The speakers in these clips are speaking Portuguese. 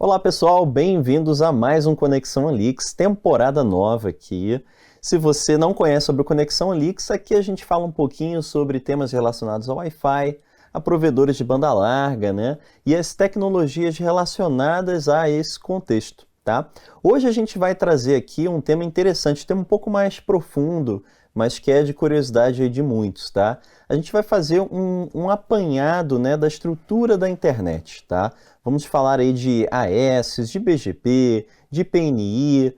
Olá pessoal, bem-vindos a mais um Conexão Alix, temporada nova aqui. Se você não conhece sobre o Conexão Alix, aqui a gente fala um pouquinho sobre temas relacionados ao Wi-Fi, a provedores de banda larga, né? E as tecnologias relacionadas a esse contexto, tá? Hoje a gente vai trazer aqui um tema interessante, um tema um pouco mais profundo, mas que é de curiosidade aí de muitos, tá? A gente vai fazer um apanhado, né, da estrutura da internet, tá? Vamos falar aí de AS, de BGP, de PNI,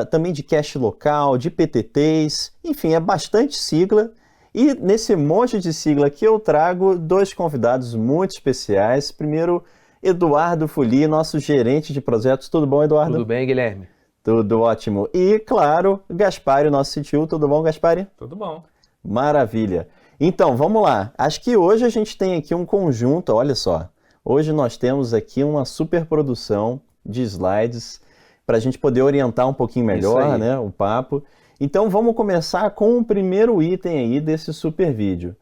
também de cache local, de PTTs, enfim, é bastante sigla. E nesse monte de sigla aqui eu trago dois convidados muito especiais. Primeiro, Eduardo Fuli, nosso gerente de projetos. Tudo bom, Eduardo? Tudo bem, Guilherme? Tudo ótimo. E, claro, Gaspari, nosso CTO. Tudo bom, Gaspari? Tudo bom. Maravilha. Então, vamos lá. Acho que hoje a gente tem aqui um conjunto, olha só. Hoje nós temos aqui uma super produção de slides para a gente poder orientar um pouquinho melhor, né, o papo. Então, vamos começar com o primeiro item aí desse super vídeo.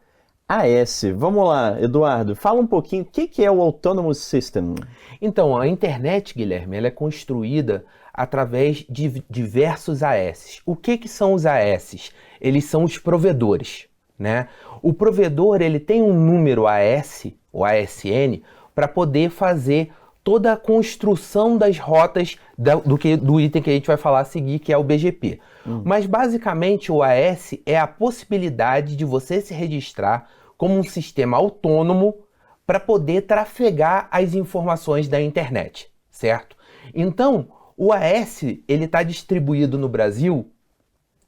AS. Vamos lá, Eduardo. Fala um pouquinho, o que é o Autonomous System? Então, a internet, Guilherme, ela é construída através de diversos AS. O que são os AS? Eles são os provedores, né? O provedor, ele tem um número AS, ou ASN, para poder fazer toda a construção das rotas do item que a gente vai falar a seguir, que é o BGP. Mas, basicamente, o AS é a possibilidade de você se registrar como um sistema autônomo para poder trafegar as informações da internet, certo? Então, o AS ele está distribuído no Brasil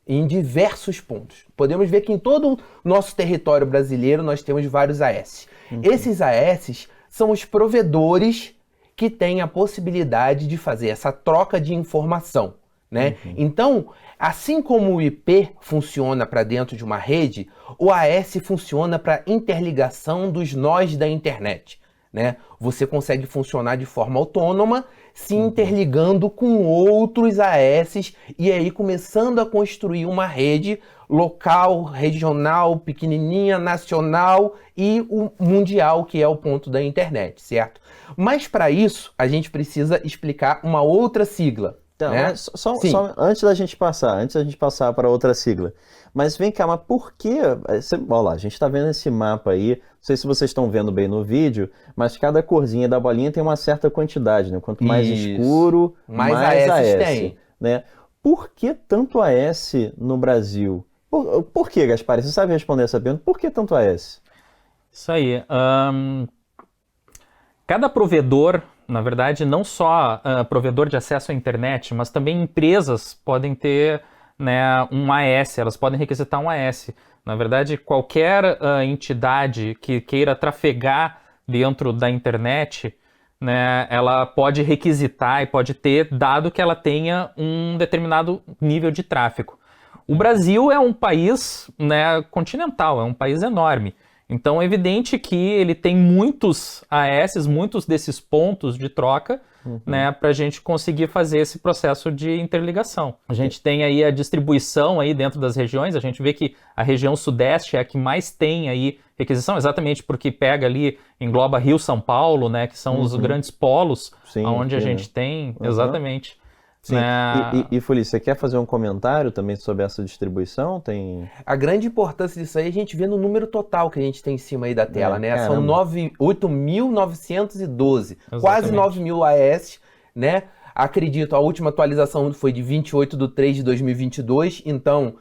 em diversos pontos. Podemos ver que em todo o nosso território brasileiro nós temos vários AS. Esses AS são os provedores que têm a possibilidade de fazer essa troca de informação, né? Então, assim como o IP funciona para dentro de uma rede, o AS funciona para interligação dos nós da internet, né? Você consegue funcionar de forma autônoma, se interligando com outros AS e aí começando a construir uma rede local, regional, pequenininha, nacional e o mundial, que é o ponto da internet, certo? Mas para isso, a gente precisa explicar uma outra sigla. Então, né? só antes da gente passar para outra sigla. Mas vem cá, mas por que... Olha lá, a gente está vendo esse mapa aí, não sei se vocês estão vendo bem no vídeo, mas cada corzinha da bolinha tem uma certa quantidade, né? Quanto mais escuro, mais AS tem. Né? Por que tanto AS no Brasil? Por que, Gaspar? Você sabe responder essa pergunta? Por que tanto AS? Isso aí. Cada provedor, na verdade, não só provedor de acesso à internet, mas também empresas podem ter, né, um AS, elas podem requisitar um AS. Na verdade, qualquer entidade que queira trafegar dentro da internet, né, ela pode requisitar e pode ter, dado que ela tenha um determinado nível de tráfego. O Brasil é um país, né, continental, é um país enorme. Então é evidente que ele tem muitos AS, muitos desses pontos de troca, né, para a gente conseguir fazer esse processo de interligação. A gente tem aí a distribuição aí dentro das regiões, a gente vê que a região sudeste é a que mais tem aí requisição, exatamente porque pega ali, engloba Rio, São Paulo, né, que são os grandes polos, onde a gente tem, exatamente. Sim. E Fuli, você quer fazer um comentário também sobre essa distribuição? A grande importância disso aí a gente vê no número total que a gente tem em cima aí da tela, né? Caramba. São 8.912, quase 9.000 AS, né? Acredito, a última atualização foi de 28/3/2022, então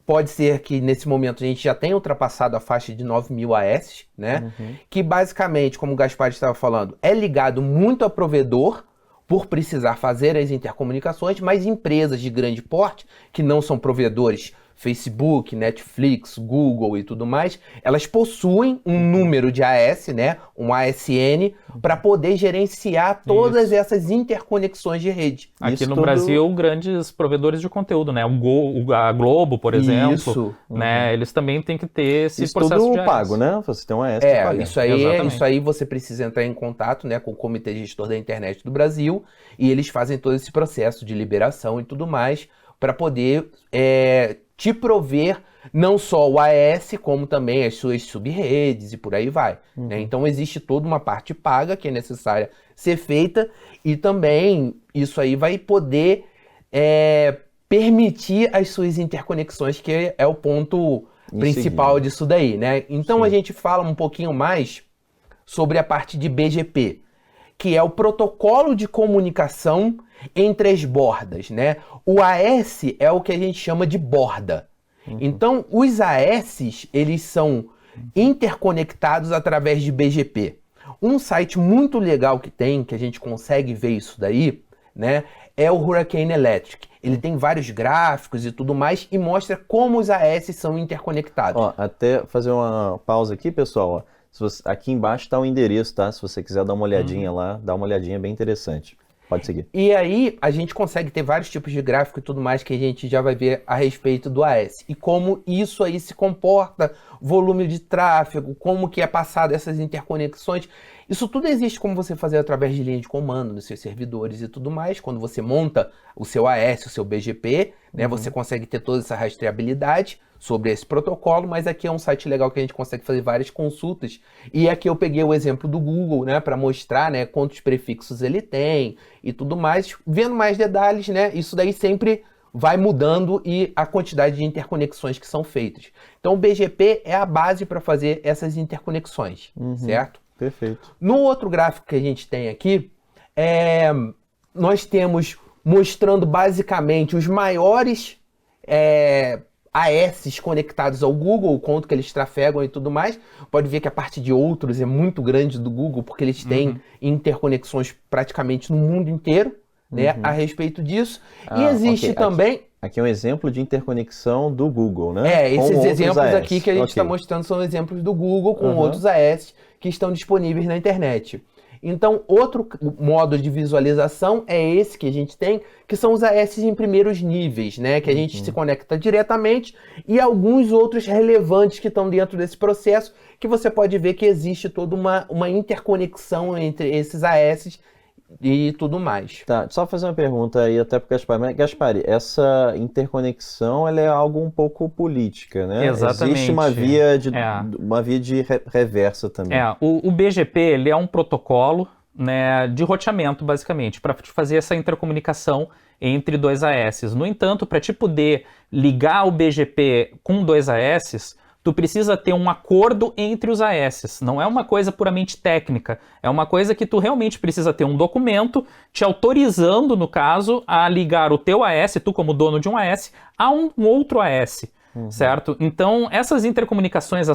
pode ser que nesse momento a gente já tenha ultrapassado a faixa de 9.000 AS, né? Que basicamente, como o Gaspar estava falando, é ligado muito a provedor, por precisar fazer as intercomunicações, mas empresas de grande porte, que não são provedores, Facebook, Netflix, Google e tudo mais, elas possuem um número de AS, né, um ASN, para poder gerenciar todas essas interconexões de rede. Aqui no Brasil, grandes provedores de conteúdo, né, a Globo, por exemplo, né, eles também têm que ter esse processo de AS. Pago, né? Você tem um AS pago. Isso aí você precisa entrar em contato, né, com o Comitê Gestor da Internet do Brasil e eles fazem todo esse processo de liberação e tudo mais para poder te prover não só o AS, como também as suas sub-redes e por aí vai. Né? Então existe toda uma parte paga que é necessária ser feita e também isso aí vai poder permitir as suas interconexões, que é o ponto principal disso daí. Né? Então a gente fala um pouquinho mais sobre a parte de BGP, que é o protocolo de comunicação entre as bordas, né? O AS é o que a gente chama de borda. Então, os AS, eles são interconectados através de BGP. Um site muito legal que a gente consegue ver isso daí, né, é o Hurricane Electric. Ele tem vários gráficos e tudo mais e mostra como os AS são interconectados. Ó, até fazer uma pausa aqui, pessoal, ó. Aqui embaixo está o endereço, tá? Se você quiser dar uma olhadinha lá, dá uma olhadinha, bem interessante. Pode seguir. E aí, a gente consegue ter vários tipos de gráfico e tudo mais que a gente já vai ver a respeito do AS. E como isso aí se comporta, volume de tráfego, como que é passado essas interconexões. Isso tudo existe como você fazer através de linha de comando nos seus servidores e tudo mais. Quando você monta o seu AS, o seu BGP, né, você consegue ter toda essa rastreabilidade sobre esse protocolo, mas aqui é um site legal que a gente consegue fazer várias consultas. E aqui eu peguei o exemplo do Google, né, para mostrar, né, quantos prefixos ele tem e tudo mais. Vendo mais detalhes, né, isso daí sempre vai mudando e a quantidade de interconexões que são feitas. Então o BGP é a base para fazer essas interconexões, certo? Perfeito. No outro gráfico que a gente tem aqui, nós temos mostrando basicamente os maiores AS conectados ao Google, o quanto que eles trafegam e tudo mais. Pode ver que a parte de outros é muito grande do Google, porque eles têm interconexões praticamente no mundo inteiro, né, a respeito disso. E existe também... Aqui é um exemplo de interconexão do Google, né? Esses exemplos aqui que a gente está mostrando são exemplos do Google com outros AS que estão disponíveis na internet. Então, outro modo de visualização é esse que a gente tem, que são os AS em primeiros níveis, né? Que a gente se conecta diretamente e alguns outros relevantes que estão dentro desse processo, que você pode ver que existe toda uma interconexão entre esses AS e tudo mais. Tá, só fazer uma pergunta aí até para o Gaspar. Mas, Gaspar, essa interconexão ela é algo um pouco política, né? Exatamente. Existe uma via de reversa também. O BGP ele é um protocolo, né, de roteamento, basicamente, para fazer essa intercomunicação entre dois AS. No entanto, para te poder ligar o BGP com dois AS, tu precisa ter um acordo entre os AS. Não é uma coisa puramente técnica. É uma coisa que tu realmente precisa ter um documento te autorizando, no caso, a ligar o teu AS, tu como dono de um AS, a um outro AS. Certo? Então, essas intercomunicações,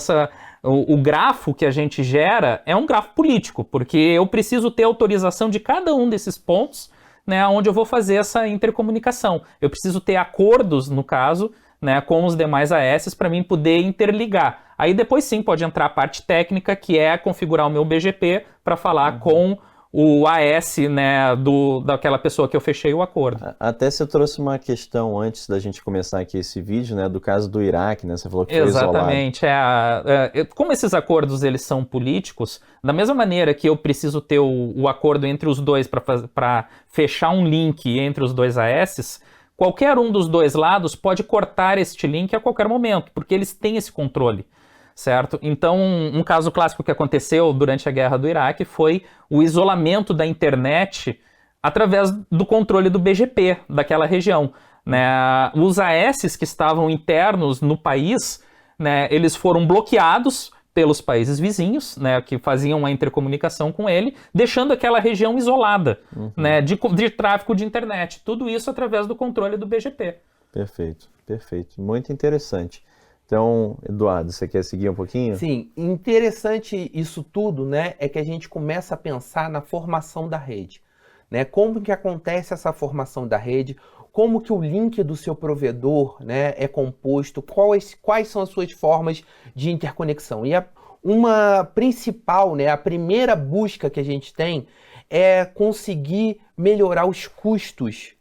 o grafo que a gente gera é um grafo político, porque eu preciso ter autorização de cada um desses pontos, né, onde eu vou fazer essa intercomunicação. Eu preciso ter acordos, no caso, né, com os demais AS para mim poder interligar. Aí depois sim pode entrar a parte técnica, que é configurar o meu BGP para falar com o AS, né, daquela pessoa que eu fechei o acordo. Até você trouxe uma questão antes da gente começar aqui esse vídeo, né, do caso do Iraque, né, você falou que foi isolado. Exatamente. Como esses acordos eles são políticos, da mesma maneira que eu preciso ter o acordo entre os dois para fechar um link entre os dois AS, qualquer um dos dois lados pode cortar este link a qualquer momento, porque eles têm esse controle, certo? Então, um caso clássico que aconteceu durante a guerra do Iraque foi o isolamento da internet através do controle do BGP daquela região, né? Os AS que estavam internos no país, né, eles foram bloqueados pelos países vizinhos, né, que faziam a intercomunicação com ele, deixando aquela região isolada, né, de tráfego de internet. Tudo isso através do controle do BGP. Perfeito, perfeito. Muito interessante. Então, Eduardo, você quer seguir um pouquinho? Sim, interessante isso tudo, né, é que a gente começa a pensar na formação da rede, né? Como que acontece essa formação da rede, como que o link do seu provedor, né, é composto, quais são as suas formas de interconexão. E uma principal, né, a primeira busca que a gente tem é conseguir melhorar os custos,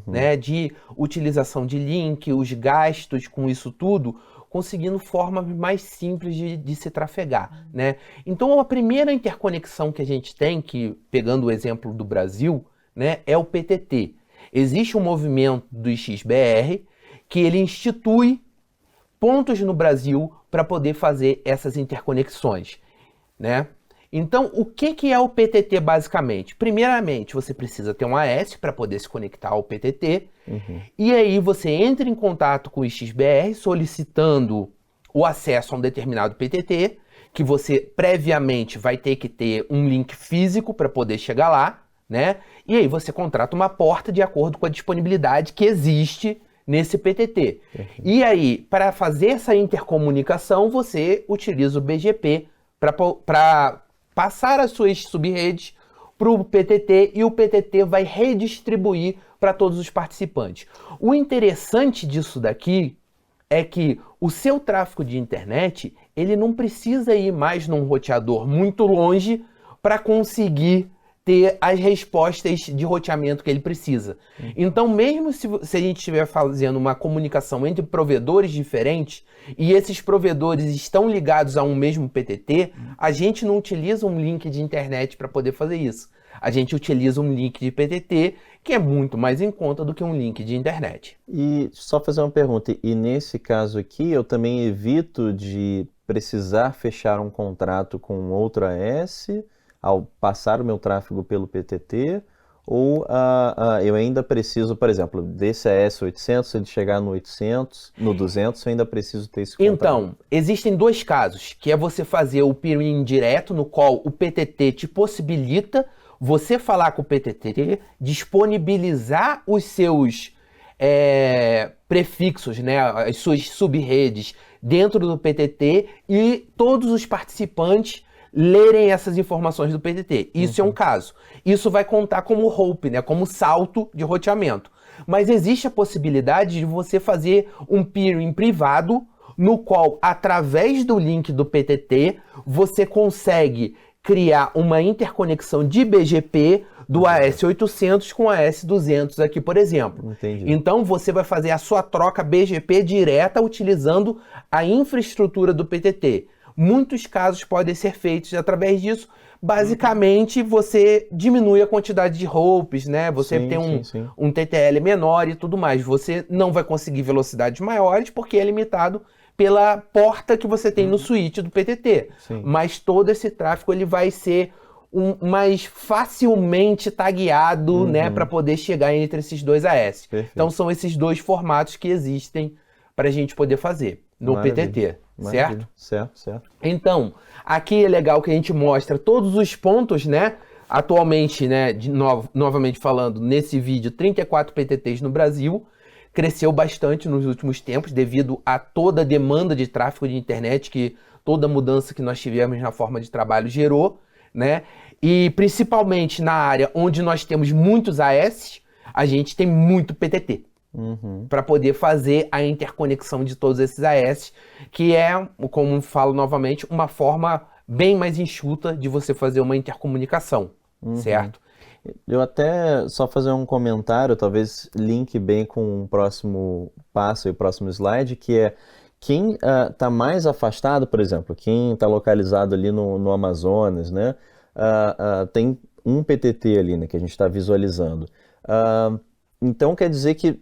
né, de utilização de link, os gastos com isso tudo, conseguindo formas mais simples de se trafegar, né? Então, a primeira interconexão que a gente tem, que pegando o exemplo do Brasil, né, é o PTT. Existe um movimento do XBR que ele institui pontos no Brasil para poder fazer essas interconexões, né? Então, o que é o PTT basicamente? Primeiramente, você precisa ter um AS para poder se conectar ao PTT, e aí você entra em contato com o XBR solicitando o acesso a um determinado PTT, que você previamente vai ter que ter um link físico para poder chegar lá, né? E aí você contrata uma porta de acordo com a disponibilidade que existe nesse PTT. E aí, para fazer essa intercomunicação, você utiliza o BGP para passar as suas subredes para o PTT e o PTT vai redistribuir para todos os participantes. O interessante disso daqui é que o seu tráfego de internet, ele não precisa ir mais num roteador muito longe para conseguir ter as respostas de roteamento que ele precisa. Então, mesmo se a gente estiver fazendo uma comunicação entre provedores diferentes e esses provedores estão ligados a um mesmo PTT, a gente não utiliza um link de internet para poder fazer isso. A gente utiliza um link de PTT que é muito mais em conta do que um link de internet. E só fazer uma pergunta, e nesse caso aqui eu também evito de precisar fechar um contrato com outro AS ao passar o meu tráfego pelo PTT, ou eu ainda preciso, por exemplo, desse AS 800, se ele chegar no 800, no 200, eu ainda preciso ter esse contrato? Então, existem dois casos, que é você fazer o peering direto, no qual o PTT te possibilita você falar com o PTT, disponibilizar os seus prefixos, né, as suas subredes dentro do PTT e todos os participantes lerem essas informações do PTT. Isso é um caso. Isso vai contar como hope, né, como salto de roteamento. Mas existe a possibilidade de você fazer um peering privado, no qual, através do link do PTT, você consegue criar uma interconexão de BGP do AS800 com o AS200 aqui, por exemplo. Entendi. Então, você vai fazer a sua troca BGP direta utilizando a infraestrutura do PTT. Muitos casos podem ser feitos através disso. Basicamente, você diminui a quantidade de hopes, né? Você tem um TTL menor e tudo mais. Você não vai conseguir velocidades maiores porque é limitado pela porta que você tem no switch do PTT. Mas todo esse tráfego ele vai ser mais facilmente tagueado, né, para poder chegar entre esses dois AS. Perfeito. Então são esses dois formatos que existem para a gente poder fazer no PTT, certo? Certo. Então, aqui é legal que a gente mostra todos os pontos, né? Atualmente, né, novamente falando, nesse vídeo, 34 PTTs no Brasil. Cresceu bastante nos últimos tempos devido a toda a demanda de tráfego de internet, que toda a mudança que nós tivemos na forma de trabalho gerou, né? E principalmente na área onde nós temos muitos AS, a gente tem muito PTT. Para poder fazer a interconexão de todos esses AS, que é, como falo novamente, uma forma bem mais enxuta de você fazer uma intercomunicação, certo? Eu até só fazer um comentário, talvez link bem com o próximo passo e o próximo slide, que é quem está mais afastado, por exemplo, quem está localizado ali no Amazonas, né? Tem um PTT ali, né, que a gente está visualizando. Então quer dizer que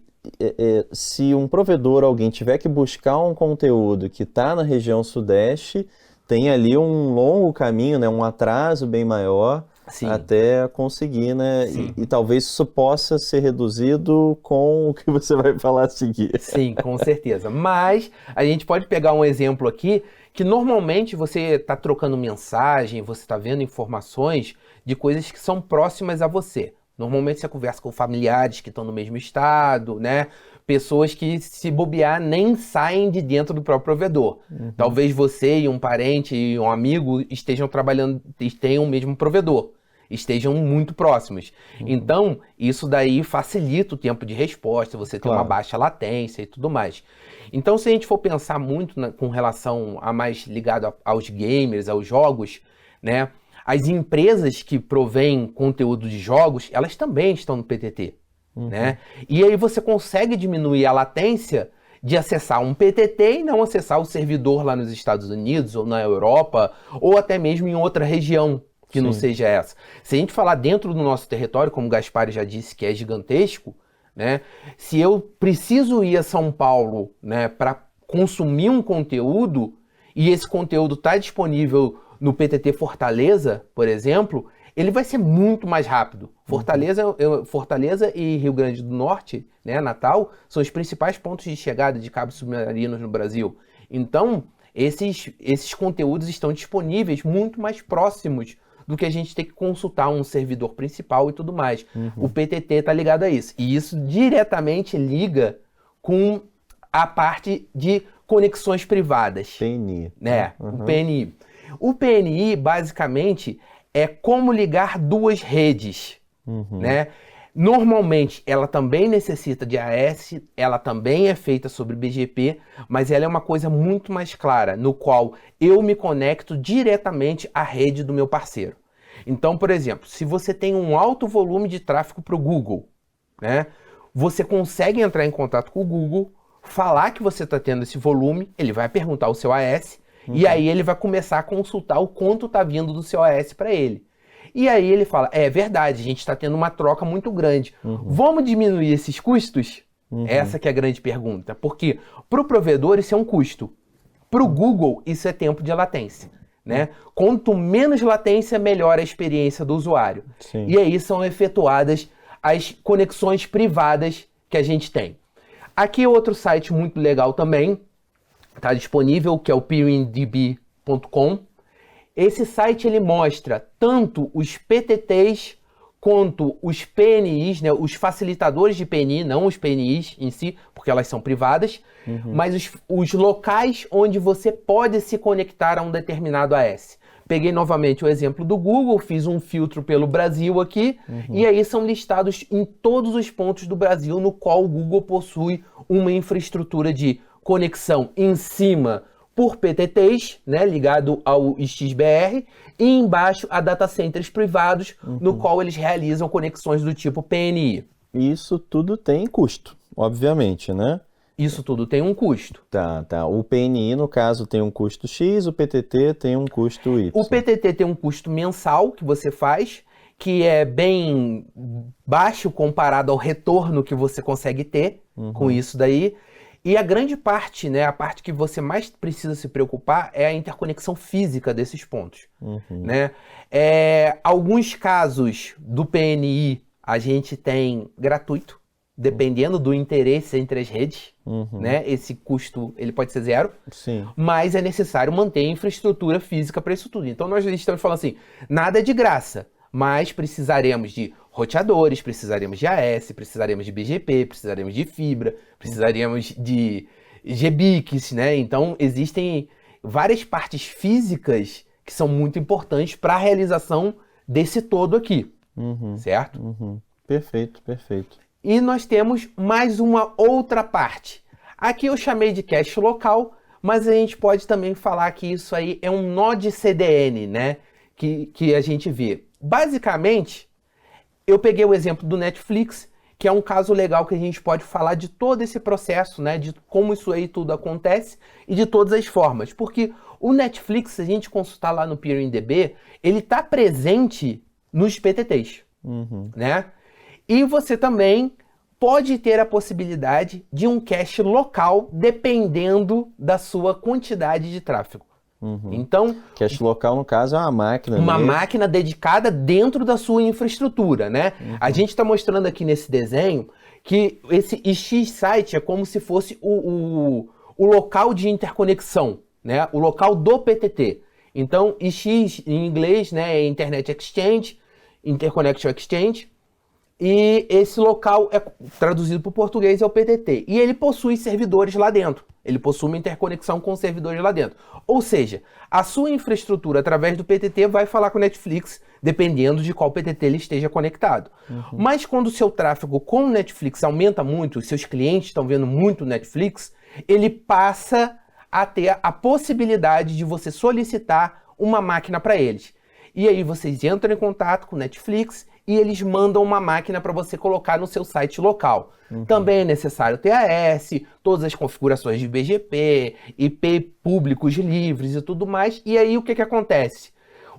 se um provedor, alguém tiver que buscar um conteúdo que está na região sudeste, tem ali um longo caminho, né, um atraso bem maior, até conseguir, né? E talvez isso possa ser reduzido com o que você vai falar a seguir. Sim, com certeza. Mas a gente pode pegar um exemplo aqui que normalmente você está trocando mensagem, você está vendo informações de coisas que são próximas a você. Normalmente você conversa com familiares que estão no mesmo estado, né? Pessoas que, se bobear, nem saem de dentro do próprio provedor. Talvez você e um parente e um amigo estejam trabalhando, tenham o mesmo provedor, estejam muito próximos. Então, isso daí facilita o tempo de resposta, você tem uma baixa latência e tudo mais. Então, se a gente for pensar muito com relação a mais ligado aos gamers, aos jogos, né? As empresas que provêm conteúdo de jogos, elas também estão no PTT, né? E aí você consegue diminuir a latência de acessar um PTT e não acessar o servidor lá nos Estados Unidos ou na Europa ou até mesmo em outra região que não seja essa. Se a gente falar dentro do nosso território, como o Gaspar já disse, que é gigantesco, né? Se eu preciso ir a São Paulo, né, para consumir um conteúdo e esse conteúdo está disponível no PTT Fortaleza, por exemplo, ele vai ser muito mais rápido. Fortaleza e Rio Grande do Norte, né, Natal, são os principais pontos de chegada de cabos submarinos no Brasil. Então, esses conteúdos estão disponíveis muito mais próximos do que a gente ter que consultar um servidor principal e tudo mais. O PTT está ligado a isso. E isso diretamente liga com a parte de conexões privadas. PNI. Né? O PNI. O PNI, basicamente, é como ligar duas redes. Né? Normalmente, ela também necessita de AS, ela também é feita sobre BGP, mas ela é uma coisa muito mais clara, no qual eu me conecto diretamente à rede do meu parceiro. Então, por exemplo, se você tem um alto volume de tráfego para o Google, né, você consegue entrar em contato com o Google, falar que você está tendo esse volume, ele vai perguntar o seu AS, e aí ele vai começar a consultar o quanto está vindo do seu AS para ele. E aí ele fala, é verdade, a gente está tendo uma troca muito grande. Vamos diminuir esses custos? Essa que é a grande pergunta. Porque para o provedor isso é um custo. Para o Google isso é tempo de latência. Né? Quanto menos latência, melhor a experiência do usuário. Sim. E aí são efetuadas as conexões privadas que a gente tem. Aqui outro site muito legal também, está disponível, que é o peerindb.com. Esse site ele mostra tanto os PTTs quanto os PNIs, né, os facilitadores de PNI, não os PNIs em si, porque elas são privadas, mas os locais onde você pode se conectar a um determinado AS. Peguei novamente o exemplo do Google, fiz um filtro pelo Brasil aqui, e aí são listados em todos os pontos do Brasil no qual o Google possui uma infraestrutura de conexão em cima por PTTs, né, ligado ao XBR, e embaixo a data centers privados, no qual eles realizam conexões do tipo PNI. Isso tudo tem custo, obviamente, né? Isso tudo tem um custo. Tá. O PNI, no caso, tem um custo X, o PTT tem um custo Y. O PTT tem um custo mensal que você faz, que é bem baixo comparado ao retorno que você consegue ter com isso daí. E a grande parte, né, a parte que você mais precisa se preocupar é a interconexão física desses pontos. Né? Alguns casos do PNI a gente tem gratuito, dependendo do interesse entre as redes. Né? Esse custo ele pode ser zero, Sim. mas é necessário manter a infraestrutura física para isso tudo. Então nós estamos falando assim, nada é de graça, mas precisaremos de roteadores, precisaremos de AS, precisaremos de BGP, precisaremos de fibra, precisaremos de GBICs, né? Então existem várias partes físicas que são muito importantes para a realização desse todo aqui, certo? Perfeito. E nós temos mais uma outra parte. Aqui eu chamei de cache local, mas a gente pode também falar que isso aí é um nó de CDN, né? Que a gente vê. Basicamente, eu peguei o exemplo do Netflix, que é um caso legal que a gente pode falar de todo esse processo, né? De como isso aí tudo acontece e de todas as formas. Porque o Netflix, se a gente consultar lá no PeerInDB, ele está presente nos PTTs, né? E você também pode ter a possibilidade de um cache local, dependendo da sua quantidade de tráfego. Então, Cache local, no caso, é uma máquina. Uma máquina dedicada dentro da sua infraestrutura, né? A gente está mostrando aqui nesse desenho que esse X site é como se fosse o local de interconexão, né? O local do PTT. Então, X em inglês, né, é Internet Exchange, Interconnection Exchange, e esse local é traduzido para o português é o PTT. E ele possui servidores lá dentro. Ele possui uma interconexão com servidores lá dentro. Ou seja, a sua infraestrutura através do PTT vai falar com o Netflix, dependendo de qual PTT ele esteja conectado. Mas quando o seu tráfego com o Netflix aumenta muito, os seus clientes estão vendo muito Netflix, ele passa a ter a possibilidade de você solicitar uma máquina para eles. E aí vocês entram em contato com o Netflix e eles mandam uma máquina para você colocar no seu site local. Também é necessário ter AS, todas as configurações de BGP, IP públicos livres e tudo mais. E aí o que acontece?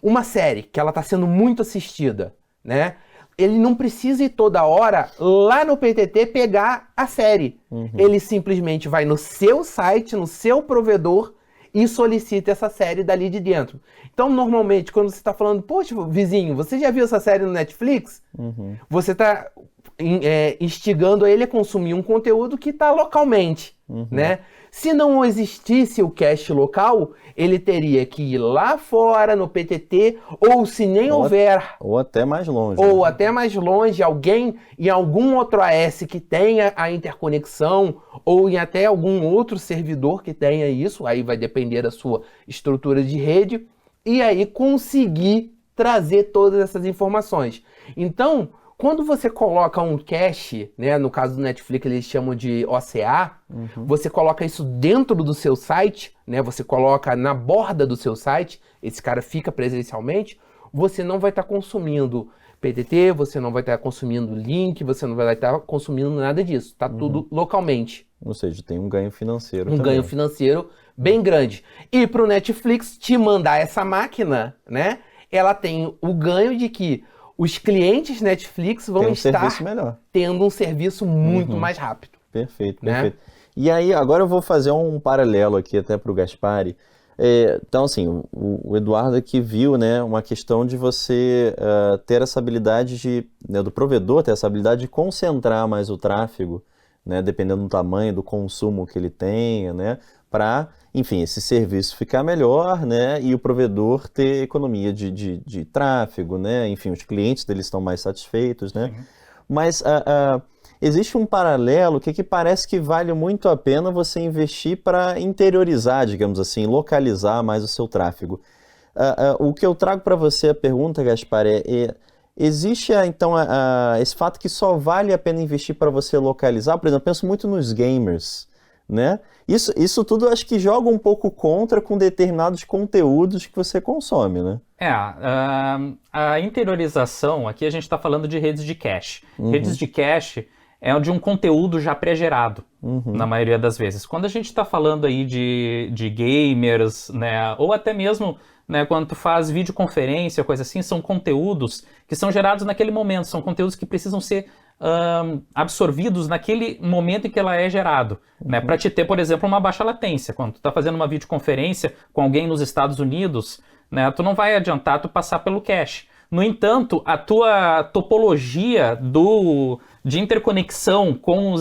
Uma série que ela está sendo muito assistida, né? ele não precisa ir toda hora lá no PTT pegar a série. Ele simplesmente vai no seu site, no seu provedor e solicita essa série dali de dentro. Então, normalmente, quando você está falando, poxa, vizinho, você já viu essa série no Netflix? Você está instigando ele a consumir um conteúdo que está localmente, né? Se não existisse o cache local, ele teria que ir lá fora no PTT, ou se nem houver... Ou até mais longe. Ou até mais longe, alguém em algum outro AS que tenha a interconexão, ou em até algum outro servidor que tenha isso, aí vai depender da sua estrutura de rede, e aí conseguir trazer todas essas informações. Então, quando você coloca um cache, né, no caso do Netflix eles chamam de OCA, você coloca isso dentro do seu site, né, você coloca na borda do seu site, esse cara fica presencialmente, você não vai estar consumindo PTT, você não vai estar consumindo link, você não vai estar consumindo nada disso, tá tudo localmente. Ou seja, tem um ganho financeiro Um também. ganho financeiro bem grande. E para o Netflix te mandar essa máquina, né, ela tem o ganho de que os clientes Netflix vão estar tendo um serviço muito mais rápido. Perfeito, né? perfeito. E aí, agora eu vou fazer um paralelo aqui até para o Gaspari. Então, assim, o Eduardo aqui viu, né, uma questão de você ter essa habilidade do provedor ter essa habilidade de concentrar mais o tráfego, né, dependendo do tamanho do consumo que ele tenha, né, para, enfim, esse serviço ficar melhor, né, e o provedor ter economia de tráfego, né, enfim, os clientes deles estão mais satisfeitos, né. Sim. Mas existe um paralelo que parece que vale muito a pena você investir para interiorizar, digamos assim, localizar mais o seu tráfego. O que eu trago para você, a pergunta, Gaspar, existe então esse fato que só vale a pena investir para você localizar? Por exemplo, eu penso muito nos gamers, né? Isso tudo acho que joga um pouco contra com determinados conteúdos que você consome, né? A interiorização, aqui a gente está falando de redes de cache. Redes de cache é de um conteúdo já pré-gerado, na maioria das vezes. Quando a gente está falando aí de gamers, né, ou até mesmo, né, quando tu faz videoconferência, coisa assim, são conteúdos que são gerados naquele momento, são conteúdos que precisam ser absorvidos naquele momento em que ela é gerado, né, para te ter, por exemplo, uma baixa latência. Quando tu está fazendo uma videoconferência com alguém nos Estados Unidos, né, tu não vai adiantar tu passar pelo cache. No entanto, a tua topologia de interconexão com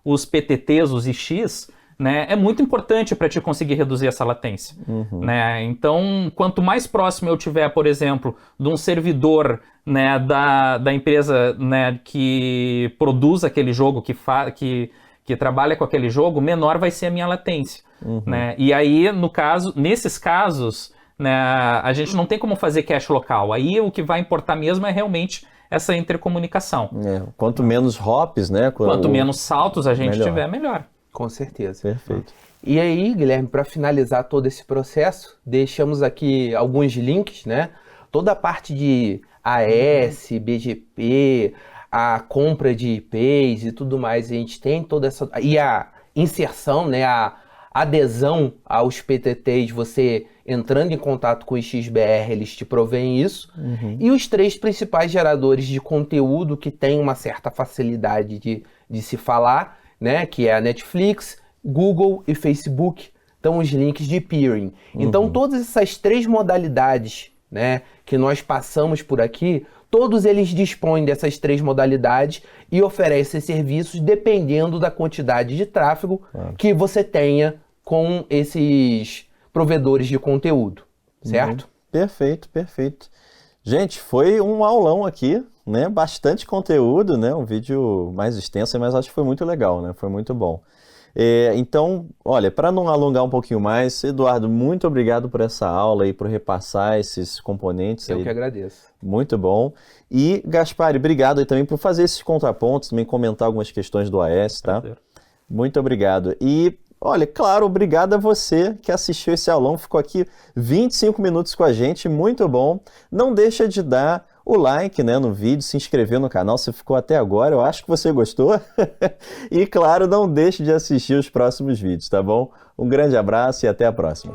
os PTTs, os IX, né, é muito importante para te conseguir reduzir essa latência. Né? Então, quanto mais próximo eu tiver, por exemplo, de um servidor, né, da empresa, né, que produz aquele jogo, que trabalha com aquele jogo, menor vai ser a minha latência. Né? E aí, nesses casos, né, a gente não tem como fazer cache local. Aí o que vai importar mesmo é realmente essa intercomunicação. Quanto menos hops, né? Quanto menos saltos a gente tiver, melhor. Com certeza. Perfeito. E aí, Guilherme, para finalizar todo esse processo, deixamos aqui alguns links, né? Toda a parte de AS, BGP, a compra de IPs e tudo mais, a gente tem toda essa... E a inserção, né? A adesão aos PTTs, você entrando em contato com o XBR, eles te provêm isso. E os 3 principais geradores de conteúdo que têm uma certa facilidade de se falar, né, que é a Netflix, Google e Facebook, então os links de peering. Então todas essas 3 modalidades, né, que nós passamos por aqui, todos eles dispõem dessas 3 modalidades e oferecem serviços dependendo da quantidade de tráfego que você tenha com esses provedores de conteúdo, certo? Perfeito, perfeito. Gente, foi um aulão aqui, né? Bastante conteúdo, né? Um vídeo mais extenso, mas acho que foi muito legal, né? Foi muito bom. Então, olha, para não alongar um pouquinho mais, Eduardo, muito obrigado por essa aula e por repassar esses componentes. Eu que agradeço. Muito bom. E, Gaspar, obrigado aí também por fazer esses contrapontos, também comentar algumas questões do AS, tá? Prazer. Muito obrigado. E, olha, claro, obrigado a você que assistiu esse aulão, ficou aqui 25 minutos com a gente, muito bom. Não deixa de dar o like, né, no vídeo, se inscrever no canal se ficou até agora, eu acho que você gostou. E, claro, não deixe de assistir os próximos vídeos, tá bom? Um grande abraço e até a próxima.